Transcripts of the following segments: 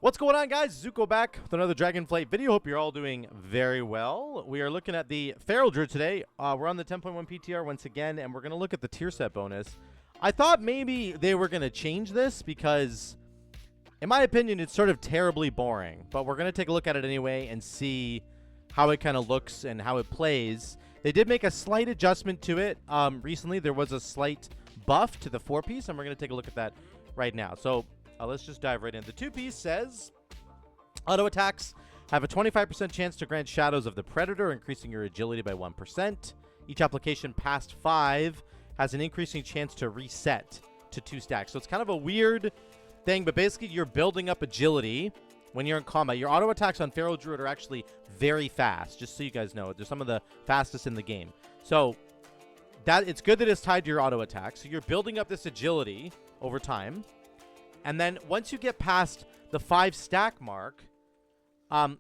What's going on, guys? Zuko back with another Dragonflight video. Hope you're all doing very well. We are looking at the Feral Druid today. We're on the 10.1 PTR once again, and we're going to look at the tier set bonus. I thought maybe they were going to change this because, in my opinion, it's sort of terribly boring. But we're going to take a look at it anyway and see how it kind of looks and how it plays. They did make a slight adjustment to it. Recently, there was a slight buff to the 4-piece, and we're going to take a look at that right now. So let's just dive right in. The 2-piece says, auto attacks have a 25% chance to grant shadows of the predator, increasing your agility by 1%. Each application past 5 has an increasing chance to reset to 2 stacks. So it's kind of a weird thing, but basically you're building up agility when you're in combat. Your auto attacks on Feral Druid are actually very fast, just so you guys know. They're some of the fastest in the game. So that it's good that it's tied to your auto attack. So you're building up this agility over time. And then once you get past the 5 stack mark,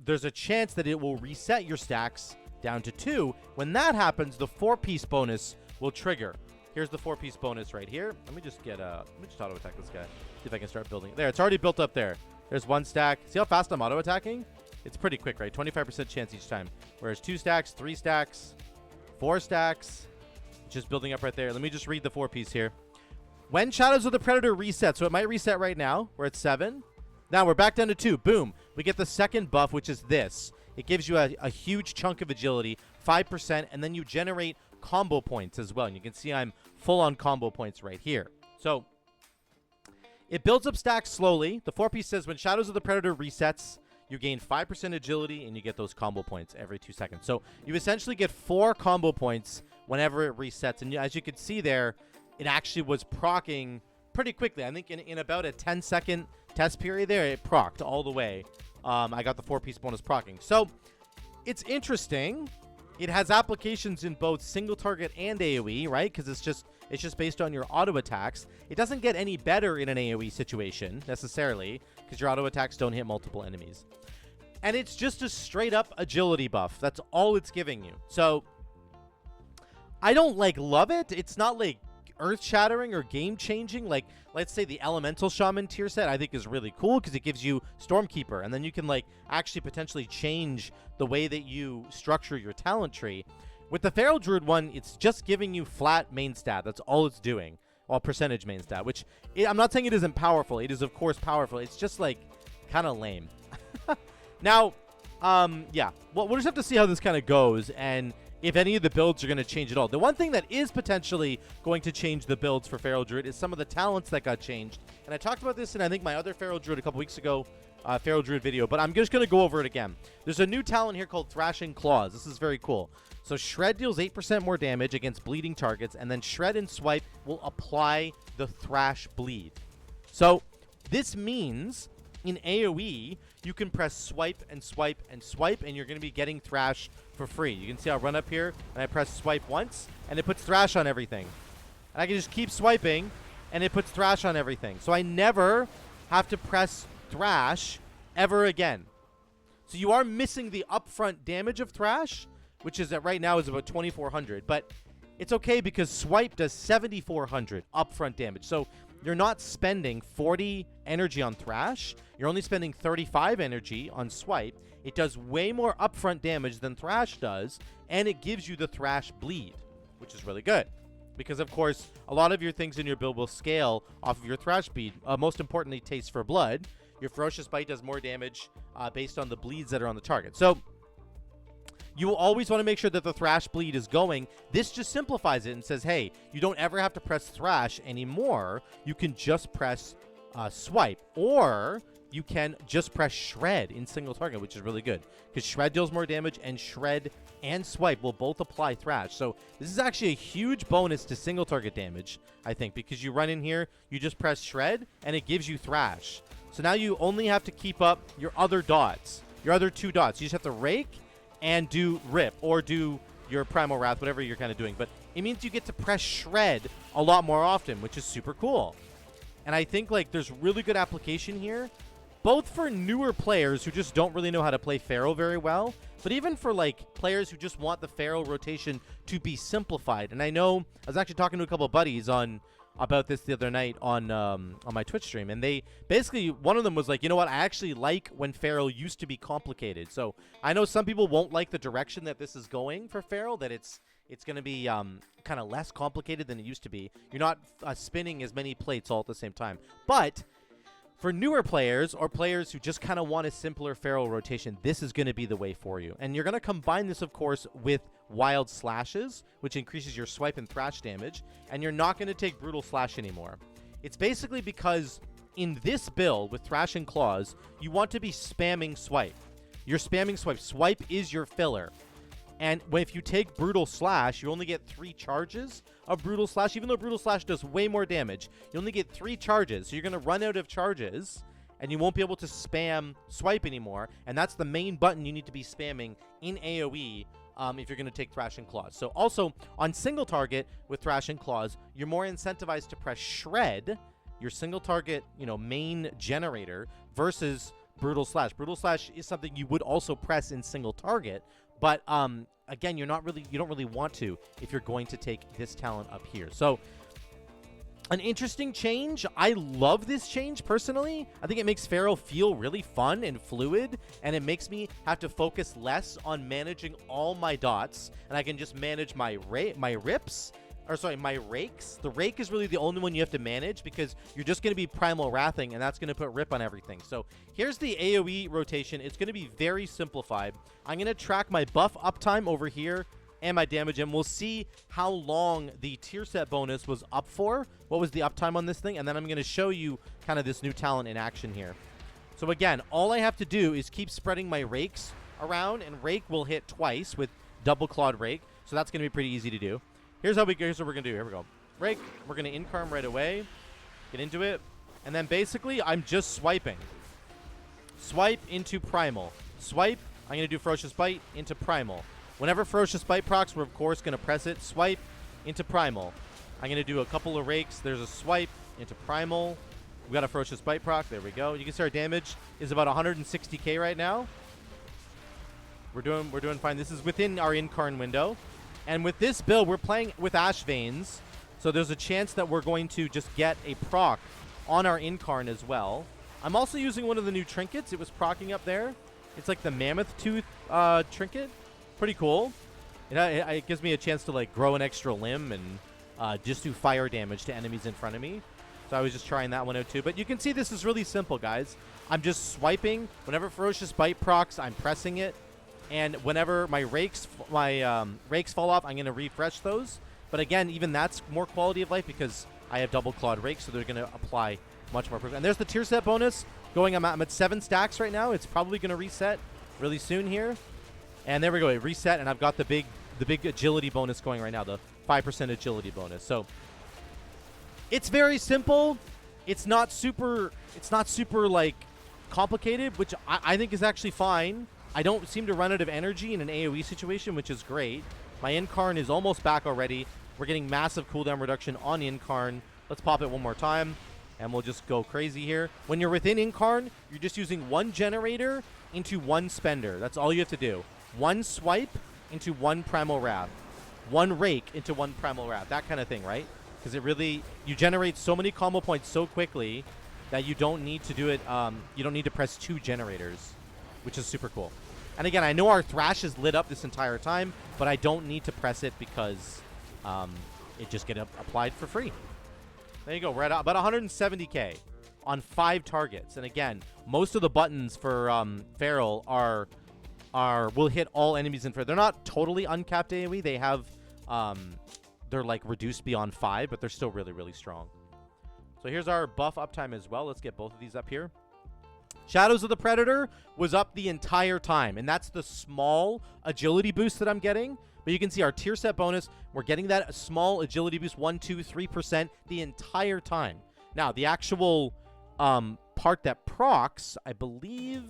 there's a chance that it will reset your stacks down to 2. When that happens, the 4-piece bonus will trigger. Here's the 4-piece bonus right here. Let me just auto attack this guy. See if I can start building. There, it's already built up there. There's 1 stack. See how fast I'm auto attacking? It's pretty quick, right? 25% chance each time. Whereas 2 stacks, 3 stacks, 4 stacks, just building up right there. Let me just read the 4-piece here. When Shadows of the Predator reset, so it might reset right now. We're at 7. Now we're back down to 2. Boom. We get the second buff, which is this. It gives you a huge chunk of agility, 5%, and then you generate combo points as well. And you can see I'm full on combo points right here. So it builds up stacks slowly. The 4-piece says when Shadows of the Predator resets, you gain 5% agility, and you get those combo points every 2 seconds. So you essentially get 4 combo points whenever it resets. And as you can see there, it actually was proccing pretty quickly. I think in about a 10-second test period there, it procced all the way. I got the 4-piece bonus proccing. So it's interesting. It has applications in both single target and AoE, right? Because it's just based on your auto attacks. It doesn't get any better in an AoE situation necessarily because your auto attacks don't hit multiple enemies. And it's just a straight up agility buff. That's all it's giving you. So I don't love it. It's not like earth-shattering or game-changing. Like, let's say the Elemental Shaman tier set I think is really cool because it gives you Stormkeeper, and then you can actually potentially change the way that you structure your talent tree. With the Feral Druid one, it's just giving you flat main stat. That's all it's doing. Well, percentage main stat, which I'm not saying it isn't powerful. It is, of course, powerful. It's just kind of lame. Now, yeah, well, we'll just have to see how this kind of goes and if any of the builds are going to change at all. The one thing that is potentially going to change the builds for Feral Druid is some of the talents that got changed. And I talked about this in, I think, my other Feral Druid a couple weeks ago, Feral Druid video, but I'm just going to go over it again. There's a new talent here called Thrashing Claws. This is very cool. So Shred deals 8% more damage against bleeding targets, and then Shred and Swipe will apply the Thrash Bleed. So this means in AoE, you can press swipe and swipe and swipe, and you're going to be getting Thrash for free. You can see I'll run up here, and I press swipe once, and it puts Thrash on everything. And I can just keep swiping, and it puts Thrash on everything. So I never have to press Thrash ever again. So you are missing the upfront damage of Thrash, which is right now is about 2,400. But it's okay because swipe does 7,400 upfront damage. So you're not spending 40 energy on Thrash. You're only spending 35 energy on Swipe. It does way more upfront damage than Thrash does, and it gives you the Thrash Bleed, which is really good. Because, of course, a lot of your things in your build will scale off of your Thrash Bleed. Most importantly, Taste for Blood. Your Ferocious Bite does more damage based on the bleeds that are on the target. So you will always want to make sure that the Thrash Bleed is going. This just simplifies it and says, hey, you don't ever have to press Thrash anymore. You can just press Swipe, or you can just press Shred in single target, which is really good because Shred deals more damage, and Shred and Swipe will both apply Thrash. So this is actually a huge bonus to single target damage, I think, because you run in here, you just press Shred, and it gives you Thrash. So now you only have to keep up your other dots, your other 2 dots. You just have to Rake and do Rip, or do your Primal Wrath, whatever you're kind of doing. But it means you get to press Shred a lot more often, which is super cool. And I think there's really good application here, both for newer players who just don't really know how to play Feral very well, but even for players who just want the Feral rotation to be simplified. And I know I was actually talking to a couple of buddies on about this the other night on my Twitch stream, and they basically, one of them was like, you know what, I actually like when Feral used to be complicated. So I know some people won't like the direction that this is going for Feral, that it's going to be kind of less complicated than it used to be. You're not spinning as many plates all at the same time. But for newer players or players who just kind of want a simpler Feral rotation, this is going to be the way for you. And you're going to combine this, of course, with Wild Slashes, which increases your swipe and thrash damage, and you're not going to take Brutal Slash anymore. It's basically because in this build with Thrash and Claws, you want to be spamming swipe. You're spamming swipe. Swipe is your filler. And if you take Brutal Slash, you only get 3 charges of Brutal Slash. Even though Brutal Slash does way more damage, you only get 3 charges. So you're going to run out of charges, and you won't be able to spam swipe anymore. And that's the main button you need to be spamming in AoE if you're going to take Thrash and Claws. So also, on single target with Thrash and Claws, you're more incentivized to press Shred, your single target, main generator, versus Brutal Slash. Brutal Slash is something you would also press in single target, but again, you don't really want to if you're going to take this talent up here. So an interesting change. I love this change personally. I think it makes Feral feel really fun and fluid, and it makes me have to focus less on managing all my dots, and I can just manage my rips. My rakes. The rake is really the only one you have to manage because you're just going to be Primal Wrathing, and that's going to put rip on everything. So here's the AoE rotation. It's going to be very simplified. I'm going to track my buff uptime over here and my damage, and we'll see how long the tier set bonus was up for. What was the uptime on this thing? And then I'm going to show you kind of this new talent in action here. So again, all I have to do is keep spreading my rakes around, and rake will hit twice with double clawed rake. So that's going to be pretty easy to do. Here's what we're going to do. Here we go. Rake. We're going to incarm right away. Get into it. And then basically, I'm just swiping. Swipe into Primal. Swipe. I'm going to do Ferocious Bite into Primal. Whenever Ferocious Bite procs, we're of course going to press it. Swipe into Primal. I'm going to do a couple of rakes. There's a swipe into Primal. We got a Ferocious Bite proc. There we go. You can see our damage is about 160k right now. We're doing fine. This is within our Incarn window. And with this build, we're playing with Ash Veins, so there's a chance that we're going to just get a proc on our Incarn as well. I'm also using one of the new trinkets. It was procking up there. It's like the Mammoth Tooth trinket. Pretty cool. It gives me a chance to like grow an extra limb and just do fire damage to enemies in front of me. So I was just trying that one out too. But you can see this is really simple, guys. I'm just swiping. Whenever Ferocious Bite procs, I'm pressing it. And whenever my rakes fall off, I'm going to refresh those. But again, even that's more quality of life because I have double clawed rakes, so they're going to apply much more. And there's the tier set bonus going. I'm at 7 stacks right now. It's probably going to reset really soon here. And there we go. It reset, and I've got the big agility bonus going right now, the 5% agility bonus. So it's very simple. It's not super like complicated, which I think is actually fine. I don't seem to run out of energy in an AoE situation, which is great. My Incarn is almost back already. We're getting massive cooldown reduction on Incarn. Let's pop it one more time, and we'll just go crazy here. When you're within Incarn, you're just using 1 generator into 1 spender. That's all you have to do. 1 swipe into 1 Primal Wrath. 1 rake into 1 Primal Wrath. That kind of thing, right? Because you generate so many combo points so quickly that you don't need to do it, you don't need to press 2 generators, which is super cool. And again, I know our Thrash is lit up this entire time, but I don't need to press it because it just gets applied for free. There you go. We're at about 170k on 5 targets. And again, most of the buttons for Feral will hit all enemies in front. They're not totally uncapped AoE. They have they're like reduced beyond 5, but they're still really, really strong. So here's our buff uptime as well. Let's get both of these up here. Shadows of the Predator was up the entire time, and that's the small agility boost that I'm getting. But you can see our tier set bonus, we're getting that small agility boost, 1, 2, 3% the entire time. Now, the actual part that procs, I believe,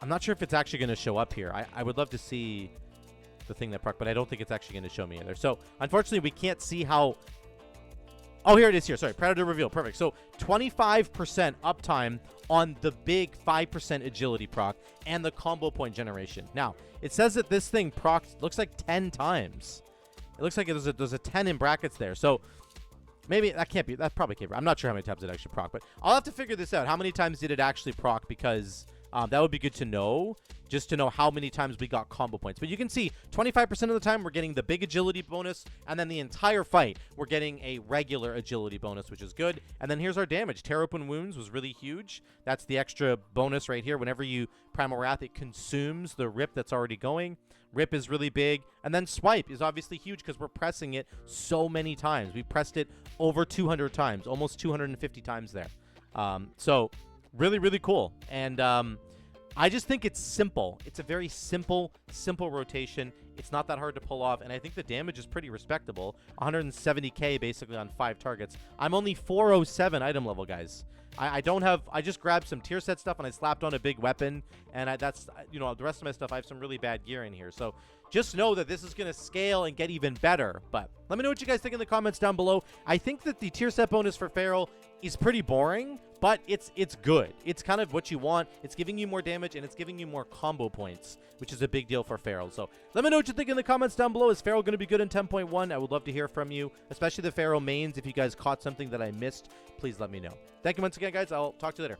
I'm not sure if it's actually going to show up here. I would love to see the thing that proc, but I don't think it's actually going to show me either. So, unfortunately, we can't see how... Oh, here it is here. Sorry, Predator reveal. Perfect. So 25% uptime on the big 5% agility proc and the combo point generation. Now, it says that this thing procs looks like 10 times. It looks like there's a 10 in brackets there. So Maybe that can't be. That probably can't be. I'm not sure how many times it actually proc, but I'll have to figure this out. How many times did it actually proc? Because that would be good to know, just to know how many times we got combo points. But you can see 25% of the time we're getting the big agility bonus, and then the entire fight we're getting a regular agility bonus, which is good. And then here's our damage. Tear open wounds was really huge. That's the extra bonus right here. Whenever you Primal Wrath, it consumes the rip that's already going. Rip is really big. And then swipe is obviously huge because we're pressing it so many times. We pressed it over 200 times, almost 250 times there. So really, really cool. And I just think it's simple. It's a very simple rotation. It's not that hard to pull off, and I think the damage is pretty respectable. 170k basically on 5 targets. I'm only 407 item level, guys. I don't have. I just grabbed some tier set stuff and I slapped on a big weapon, and that's, you know, the rest of my stuff I have some really bad gear in here. So just know that this is going to scale and get even better. But let me know what you guys think in the comments down below. I think that the tier set bonus for Feral is pretty boring, but it's good. It's kind of what you want. It's giving you more damage, and it's giving you more combo points, which is a big deal for Feral. So let me know what you think in the comments down below. Is Feral going to be good in 10.1? I would love to hear from you, especially the Feral mains. If you guys caught something that I missed, please let me know. Thank you once again, guys. I'll talk to you later.